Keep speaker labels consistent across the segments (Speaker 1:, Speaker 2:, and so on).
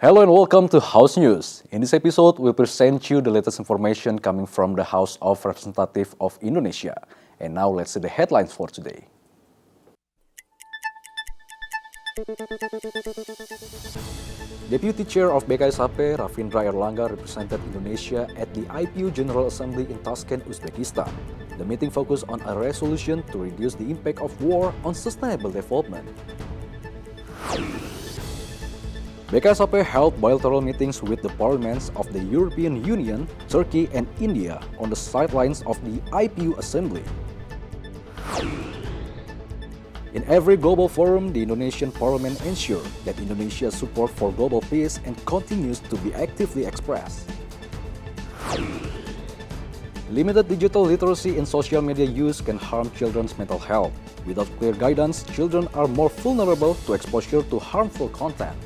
Speaker 1: Hello and welcome to House News. In this episode, we present you the latest information coming from the House of Representatives of Indonesia. And now let's see the headlines for today. Deputy Chair of BKSAP, Ravindra Erlangga, represented Indonesia at the IPU General Assembly in Tashkent, Uzbekistan. The meeting focused on a resolution to reduce the impact of war on sustainable development. BKSAP held bilateral meetings with the parliaments of the European Union, Turkey, and India on the sidelines of the IPU Assembly. In every global forum, the Indonesian parliament ensured that Indonesia's support for global peace and continues to be actively expressed. Limited digital literacy and social media use can harm children's mental health. Without clear guidance, children are more vulnerable to exposure to harmful content.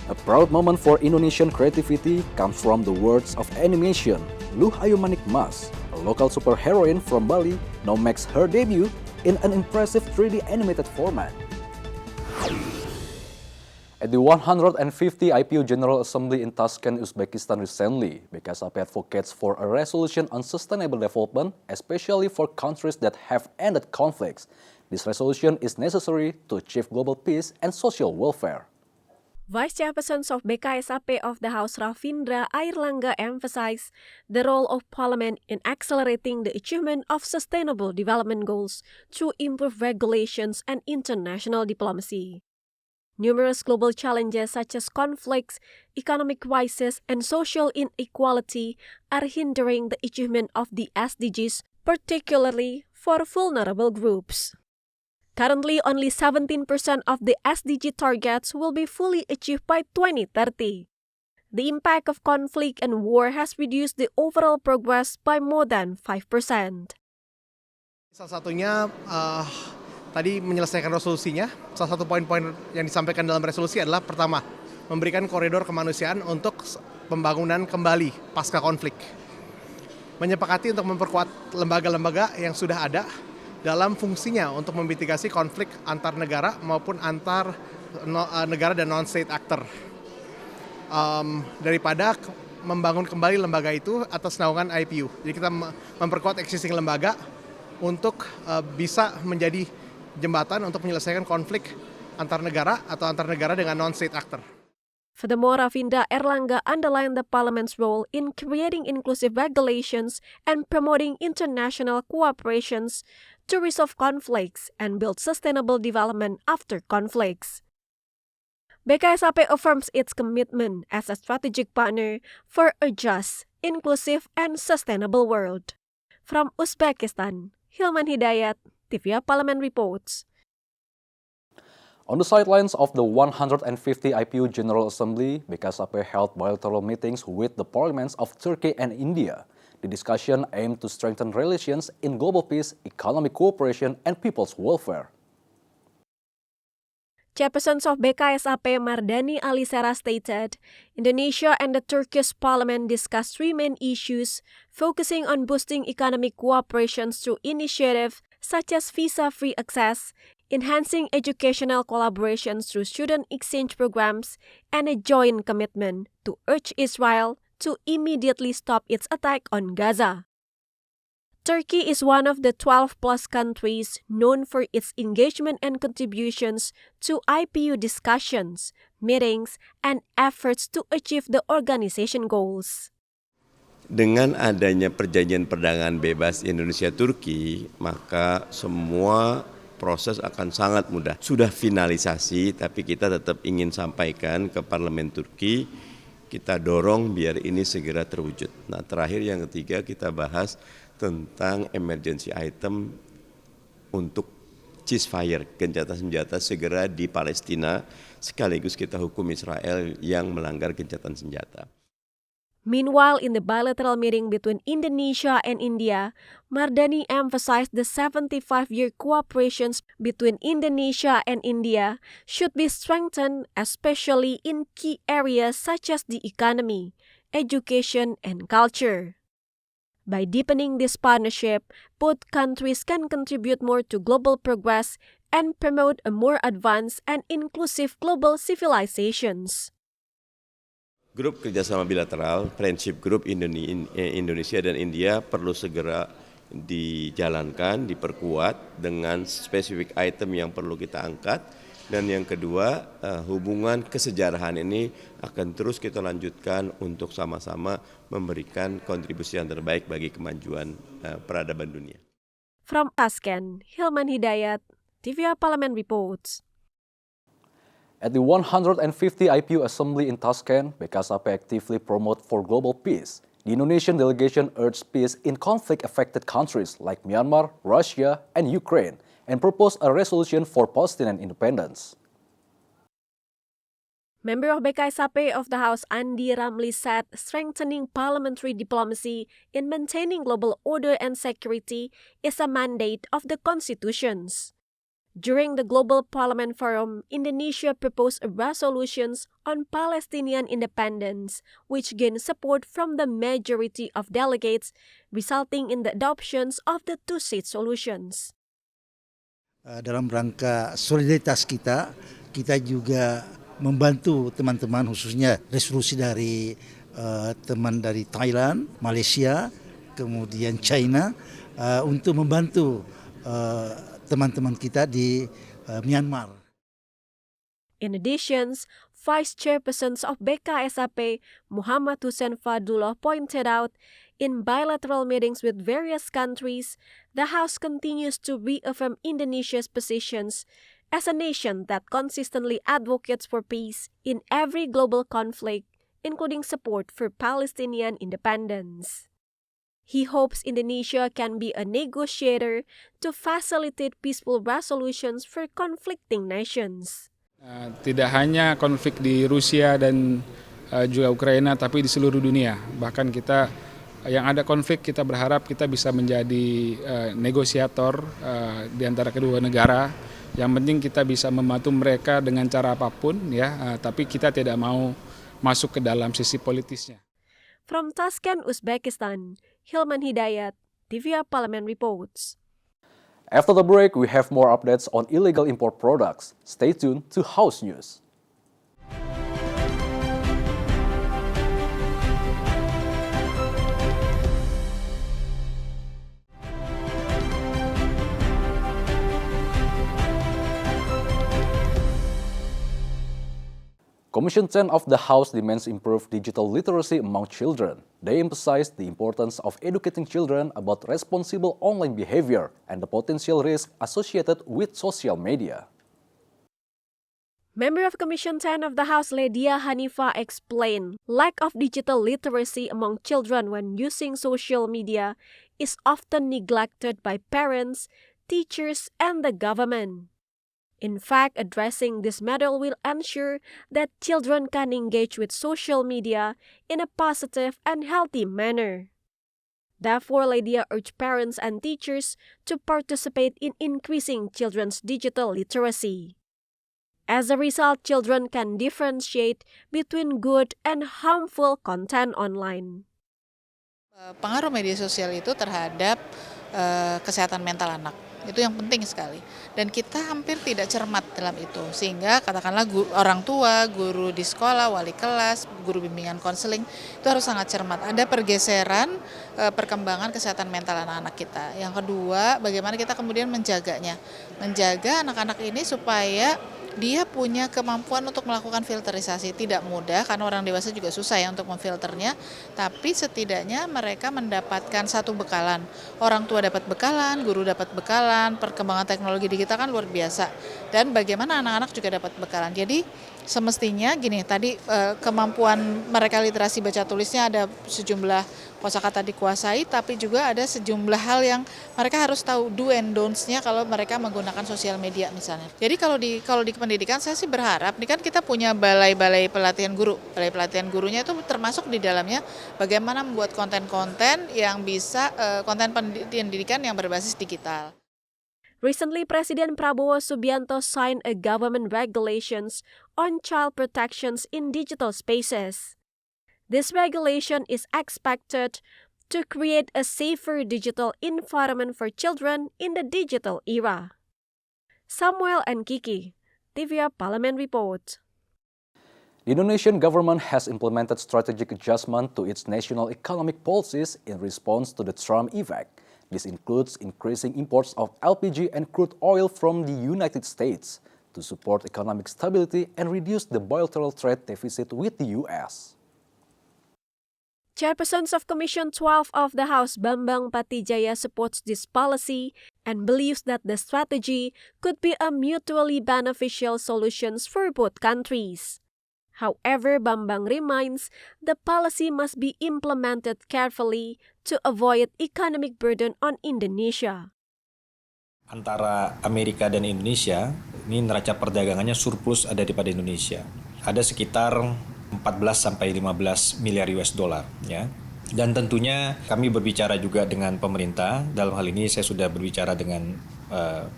Speaker 1: A proud moment for Indonesian creativity comes from the words of animation. Luh Ayu Manik Mas, a local superheroine from Bali, now makes her debut in an impressive 3D animated format. At the 150 IPU General Assembly in Tashkent, Uzbekistan recently, BKSAP advocates for a resolution on sustainable development, especially for countries that have ended conflicts. This resolution is necessary to achieve global peace and social welfare.
Speaker 2: Vice Chairperson of BKSAP of the House Ravindra Erlangga emphasized the role of Parliament in accelerating the achievement of sustainable development goals through improved regulations and international diplomacy. Numerous global challenges such as conflicts, economic crisis, and social inequality are hindering the achievement of the SDGs, particularly for vulnerable groups. Currently, only 17% of the SDG targets will be fully achieved by 2030. The impact of conflict and war has reduced the overall progress by more than 5%.
Speaker 3: Salah satunya tadi menyelesaikan resolusinya, salah satu poin-poin yang disampaikan dalam resolusi adalah pertama, memberikan koridor kemanusiaan untuk pembangunan kembali pasca konflik. Menyepakati untuk memperkuat lembaga-lembaga yang sudah ada dalam fungsinya untuk memitigasi konflik antar negara maupun antar negara dan non-state actor. Daripada membangun kembali lembaga itu atas naungan IPU. Jadi kita memperkuat existing lembaga untuk bisa menjadi jembatan untuk menyelesaikan konflik antar negara atau antar negara dengan non-state actor.
Speaker 2: Furthermore, Ravindra Erlangga underlined the Parliament's role in creating inclusive regulations and promoting international cooperations to resolve conflicts and build sustainable development after conflicts. BKSAP affirms its commitment as a strategic partner for a just, inclusive, and sustainable world. From Uzbekistan, Hilman Hidayat, TVA Parliament reports.
Speaker 1: On the sidelines of the 150 IPU General Assembly, BKSAP held bilateral meetings with the parliaments of Turkey and India. The discussion aimed to strengthen relations in global peace, economic cooperation, and people's welfare.
Speaker 2: Chairperson of BKSAP Mardani Alisera stated, Indonesia and the Turkish parliament discussed three main issues, focusing on boosting economic cooperation through initiatives such as visa-free access, enhancing educational collaboration through student exchange programs, and a joint commitment to urge Israel to immediately stop its attack on Gaza. Turkey is one of the 12-plus countries known for its engagement and contributions to IPU discussions, meetings, and efforts to achieve the organization goals.
Speaker 4: Dengan adanya perjanjian perdagangan bebas Indonesia-Turki, maka semua proses akan sangat mudah. Sudah finalisasi, tapi kita tetap ingin sampaikan ke Parlemen Turki, kita dorong biar ini segera terwujud. Nah, terakhir yang ketiga kita bahas tentang emergency item untuk ceasefire, gencatan senjata segera di Palestina, sekaligus kita hukum Israel yang melanggar gencatan senjata.
Speaker 2: Meanwhile, in the bilateral meeting between Indonesia and India, Mardani emphasized the 75-year cooperation between Indonesia and India should be strengthened, especially in key areas such as the economy, education, and culture. By deepening this partnership, both countries can contribute more to global progress and promote a more advanced and inclusive global civilizations.
Speaker 4: Grup kerjasama bilateral, Friendship Group Indonesia dan India perlu segera dijalankan, diperkuat dengan spesifik item yang perlu kita angkat. Dan yang kedua, hubungan kesejarahan ini akan terus kita lanjutkan untuk sama-sama memberikan kontribusi yang terbaik bagi kemajuan peradaban dunia.
Speaker 2: From Tashkent, Hilman Hidayat, TVR Parliament reports.
Speaker 1: At the 150 IPU Assembly in Tashkent, BKSAP actively promote for global peace. The Indonesian delegation urged peace in conflict-affected countries like Myanmar, Russia, and Ukraine, and proposed a resolution for Palestinian independence.
Speaker 2: Member of BKSAP of the House Andi Ramli said strengthening parliamentary diplomacy in maintaining global order and security is a mandate of the constitutions. During the Global Parliament Forum, Indonesia proposed resolutions on Palestinian independence, which gained support from the majority of delegates, resulting in the adoptions of the two-state solutions.
Speaker 5: Dalam rangka solidaritas kita juga membantu teman-teman, khususnya resolusi dari teman dari Thailand, Malaysia, kemudian China, untuk membantu teman-teman kita di Myanmar.
Speaker 2: In addition, Vice Chairperson of BKSAP, Muhammad Hussein Fadullah, pointed out in bilateral meetings with various countries, the House continues to reaffirm Indonesia's positions as a nation that consistently advocates for peace in every global conflict, including support for Palestinian independence. He hopes Indonesia can be a negotiator to facilitate peaceful resolutions for conflicting nations.
Speaker 6: Tidak hanya konflik di Rusia dan juga Ukraina, tapi di seluruh dunia. Bahkan kita yang ada konflik, kita berharap kita bisa menjadi negosiator di antara kedua negara. Yang penting kita bisa membantu mereka dengan cara apapun, ya. Tapi kita tidak mau masuk ke dalam sisi politisnya.
Speaker 2: From Tashkent, Uzbekistan, Hilman Hidayat, TVR Parliament reports.
Speaker 1: After the break, we have more updates on illegal import products. Stay tuned to House News. Commission 10 of the House demands improved digital literacy among children. They emphasize the importance of educating children about responsible online behavior and the potential risk associated with social media.
Speaker 2: Member of Commission 10 of the House, Ledia Hanifa, explained lack of digital literacy among children when using social media is often neglected by parents, teachers, and the government. In fact, addressing this matter will ensure that children can engage with social media in a positive and healthy manner. Therefore, Ledia urged parents and teachers to participate in increasing children's digital literacy. As a result, children can differentiate between good and harmful content online.
Speaker 7: Pengaruh media sosial itu terhadap kesehatan mental anak. Itu yang penting sekali. Dan kita hampir tidak cermat dalam itu. Sehingga katakanlah orang tua, guru di sekolah, wali kelas, guru bimbingan konseling, itu harus sangat cermat. Ada pergeseran perkembangan kesehatan mental anak-anak kita. Yang kedua, bagaimana kita kemudian menjaganya. Menjaga anak-anak ini supaya dia punya kemampuan untuk melakukan filterisasi. Tidak mudah karena orang dewasa juga susah ya untuk memfilternya, tapi setidaknya mereka mendapatkan satu bekalan. Orang tua dapat bekalan, guru dapat bekalan, perkembangan teknologi di kita kan luar biasa. Dan bagaimana anak-anak juga dapat bekalan. Jadi semestinya gini, tadi kemampuan mereka literasi baca tulisnya ada sejumlah kosakata dikuasai, tapi juga ada sejumlah hal yang mereka harus tahu do and don'ts-nya kalau mereka menggunakan sosial media misalnya. Jadi kalau di pendidikan saya sih berharap, ini kan kita punya balai-balai pelatihan guru. Balai pelatihan gurunya itu termasuk di dalamnya bagaimana membuat konten-konten yang bisa konten pendidikan yang berbasis digital.
Speaker 2: Recently, President Prabowo Subianto signed a government regulations on child protections in digital spaces. This regulation is expected to create a safer digital environment for children in the digital era. Samuel and Kiki, TVA Parliament Report.
Speaker 1: The Indonesian government has implemented strategic adjustment to its national economic policies in response to the Trump effect. This includes increasing imports of LPG and crude oil from the United States to support economic stability and reduce the bilateral trade deficit with the U.S.
Speaker 2: Chairperson of Commission 12 of the House, Bambang Patijaya, supports this policy and believes that the strategy could be a mutually beneficial solution for both countries. However, Bambang reminds the policy must be implemented carefully to avoid economic burden on Indonesia.
Speaker 8: Antara Amerika dan Indonesia, ini neraca perdagangannya surplus ada pada Indonesia. Ada sekitar 14 sampai 15 miliar US dollar, ya. Dan tentunya kami berbicara juga dengan pemerintah. Dalam hal ini saya sudah berbicara dengan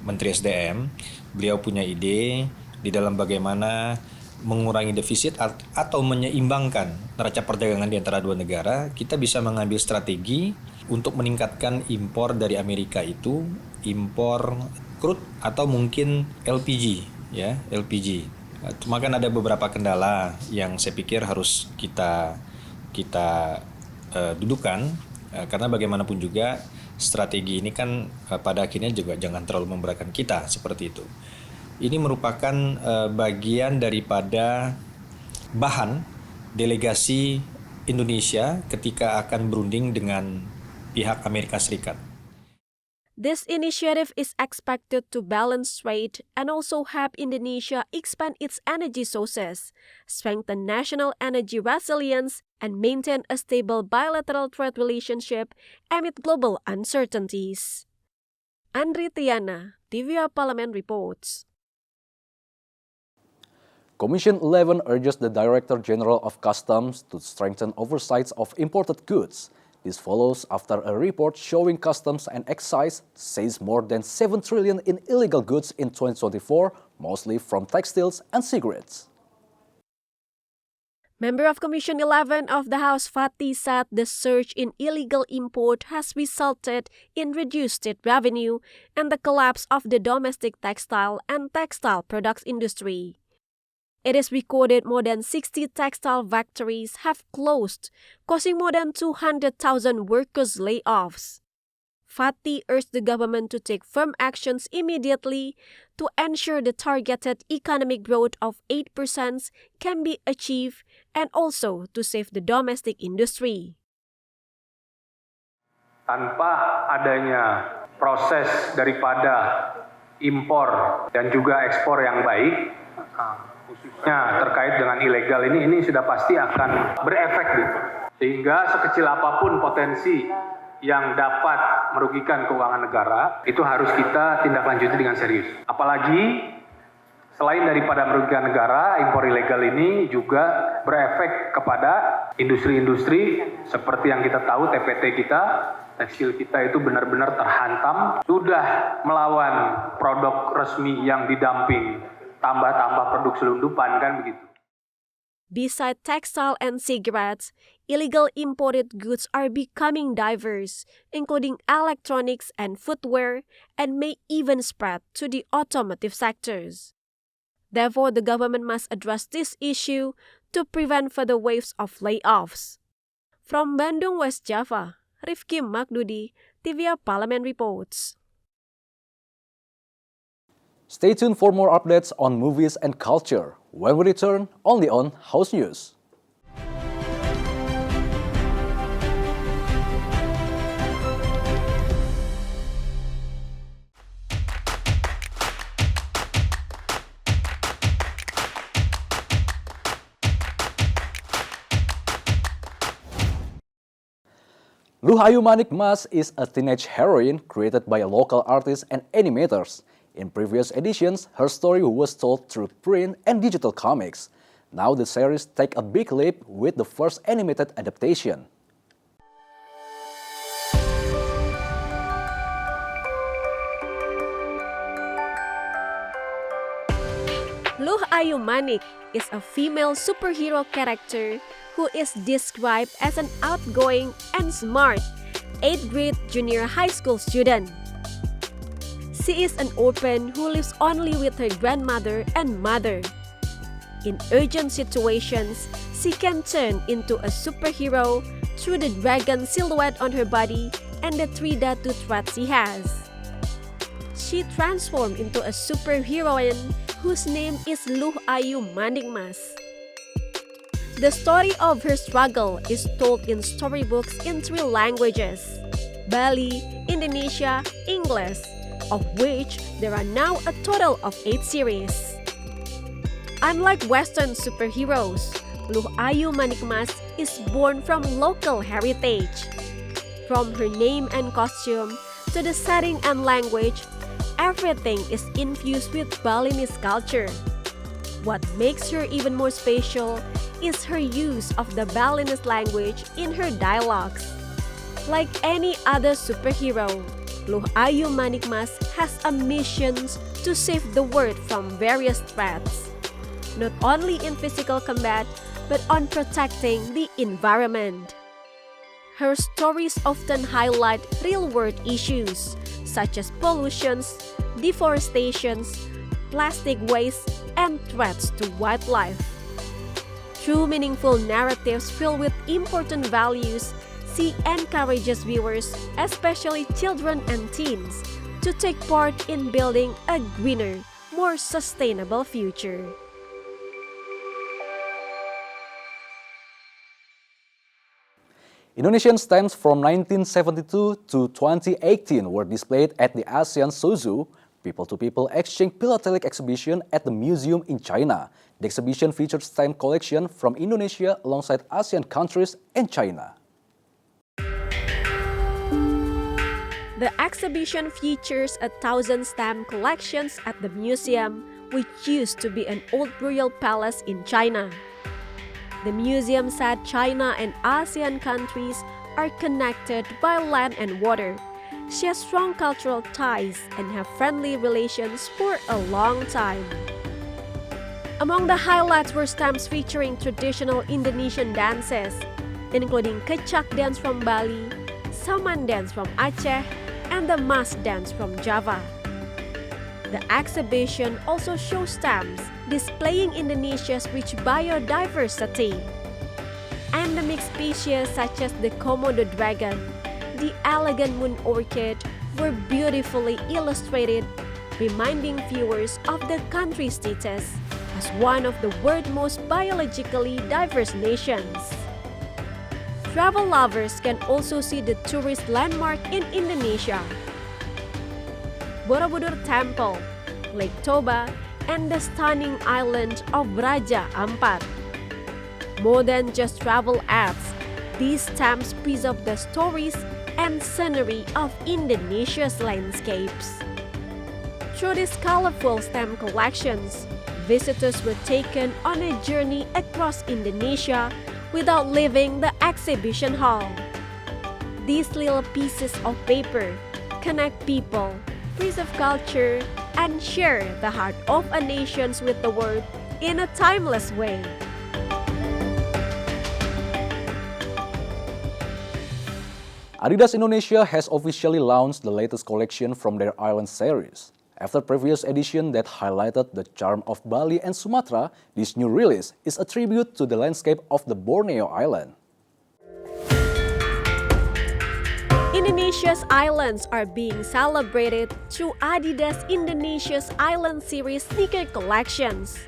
Speaker 8: Menteri SDM. Beliau punya ide di dalam bagaimana mengurangi defisit atau menyeimbangkan neraca perdagangan di antara dua negara. Kita bisa mengambil strategi untuk meningkatkan impor dari Amerika, itu impor crude atau mungkin LPG, ya, LPG. Cuma kan ada beberapa kendala yang saya pikir harus kita dudukan, karena bagaimanapun juga strategi ini kan pada akhirnya juga jangan terlalu memberatkan kita seperti itu. Ini merupakan bagian daripada bahan delegasi Indonesia ketika akan berunding dengan pihak Amerika Serikat.
Speaker 2: This initiative is expected to balance trade and also help Indonesia expand its energy sources, strengthen national energy resilience, and maintain a stable bilateral trade relationship amid global uncertainties. Andri Tiana, TVA Parliament reports.
Speaker 1: Commission 11 urges the Director General of Customs to strengthen oversight of imported goods. This follows after a report showing Customs and Excise seized more than 7 trillion in illegal goods in 2024, mostly from textiles and cigarettes.
Speaker 2: Member of Commission 11 of the House, Fatty, said the surge in illegal import has resulted in reduced state revenue and the collapse of the domestic textile and textile products industry. It is recorded more than 60 textile factories have closed, causing more than 200,000 workers layoffs. Fatty urged the government to take firm actions immediately to ensure the targeted economic growth of 8% can be achieved and also to save the domestic industry.
Speaker 9: Tanpa adanya proses daripada impor dan juga ekspor yang baik, khususnya terkait dengan ilegal ini sudah pasti akan berefek gitu. Sehingga sekecil apapun potensi yang dapat merugikan keuangan negara, itu harus kita tindak lanjuti dengan serius. Apalagi selain daripada merugikan negara, impor ilegal ini juga berefek kepada industri-industri seperti yang kita tahu TPT kita, tekstil kita itu benar-benar terhantam, sudah melawan produk resmi yang didumping. Tambah-tambah produk selundupan, kan begitu.
Speaker 2: Besides textile and cigarettes, illegal imported goods are becoming diverse, including electronics and footwear, and may even spread to the automotive sectors. Therefore, the government must address this issue to prevent further waves of layoffs. From Bandung, West Java, Rifki Magdudi, TVA Parliament reports.
Speaker 1: Stay tuned for more updates on movies and culture when we return only on House News. Luhayu Manik Mas is a teenage heroine created by local artists and animators. In previous editions, her story was told through print and digital comics. Now the series take a big leap with the first animated adaptation.
Speaker 2: Luhayu Manik is a female superhero character who is described as an outgoing and smart 8th grade junior high school student. She is an orphan who lives only with her grandmother and mother. In urgent situations, she can turn into a superhero through the dragon silhouette on her body and the 3 tattoo threads she has. She transformed into a superheroine whose name is Luh Ayu Manikmas. The story of her struggle is told in storybooks in 3 languages: Bali, Indonesia, English, of which there are now a total of 8 series. Unlike Western superheroes, Luh Ayu Manikmas is born from local heritage. From her name and costume to the setting and language, everything is infused with Balinese culture. What makes her even more special is her use of the Balinese language in her dialogues. Like any other superhero, Luh Ayu Manikmas has a mission to save the world from various threats, not only in physical combat, but on protecting the environment. Her stories often highlight real-world issues such as pollution, deforestation, plastic waste, and threats to wildlife. Through meaningful narratives filled with important values, she encourages viewers, especially children and teens, to take part in building a greener, more sustainable future.
Speaker 1: Indonesian stamps from 1972 to 2018 were displayed at the ASEAN Suzhou people-to-people exchange philatelic exhibition at the museum in China. The exhibition featured stamp collection from Indonesia alongside ASEAN countries and China.
Speaker 2: The exhibition features 1,000 stamp collections at the museum, which used to be an old royal palace in China. The museum said China and ASEAN countries are connected by land and water, share strong cultural ties, and have friendly relations for a long time. Among the highlights were stamps featuring traditional Indonesian dances, including Kecak dance from Bali, Saman dance from Aceh, and the Mas dance from Java. The exhibition also shows stamps displaying Indonesia's rich biodiversity. Endemic species such as the Komodo dragon, the elegant moon orchid were beautifully illustrated, reminding viewers of the country's status as one of the world's most biologically diverse nations. Travel lovers can also see the tourist landmark in Indonesia: Borobudur Temple, Lake Toba, and the stunning island of Raja Ampat. More than just travel ads, these stamps preserve the stories and scenery of Indonesia's landscapes. Through these colorful stamp collections, visitors were taken on a journey across Indonesia without leaving the exhibition hall. These little pieces of paper connect people, preserve culture, and share the heart of a nation with the world in a timeless way.
Speaker 1: Adidas Indonesia has officially launched the latest collection from their Island series. After previous edition that highlighted the charm of Bali and Sumatra, this new release is a tribute to the landscape of the Borneo Island.
Speaker 2: Indonesia's islands are being celebrated through Adidas Indonesia's Island Series sneaker collections.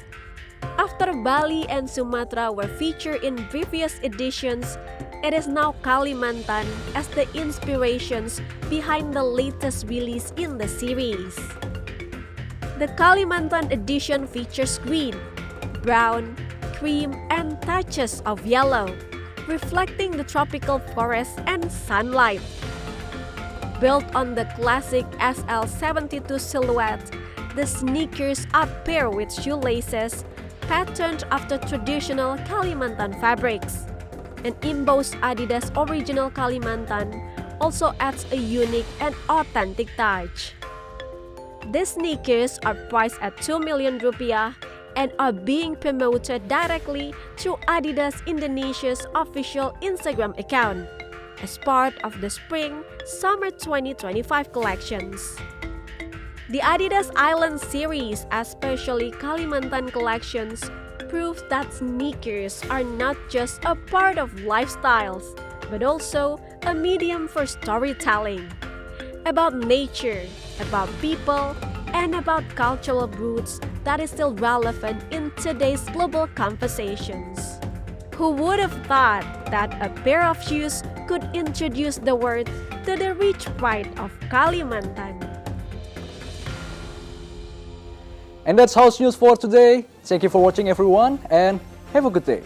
Speaker 2: After Bali and Sumatra were featured in previous editions, it is now Kalimantan as the inspirations behind the latest release in the series. The Kalimantan edition features green, brown, cream, and touches of yellow, reflecting the tropical forest and sunlight. Built on the classic SL72 silhouette, the sneakers are paired with shoelaces patterned after traditional Kalimantan fabrics. An embossed Adidas Original Kalimantan also adds a unique and authentic touch. The sneakers are priced at 2 million rupiah and are being promoted directly through Adidas Indonesia's official Instagram account as part of the Spring/Summer 2025 collections. The Adidas Island series, especially Kalimantan collections, proves that sneakers are not just a part of lifestyles, but also a medium for storytelling. About nature, about people, and about cultural roots that is still relevant in today's global conversations. Who would have thought that a pair of shoes could introduce the world to the rich pride of Kalimantan?
Speaker 1: And that's House News for today. Thank you for watching everyone and have a good day.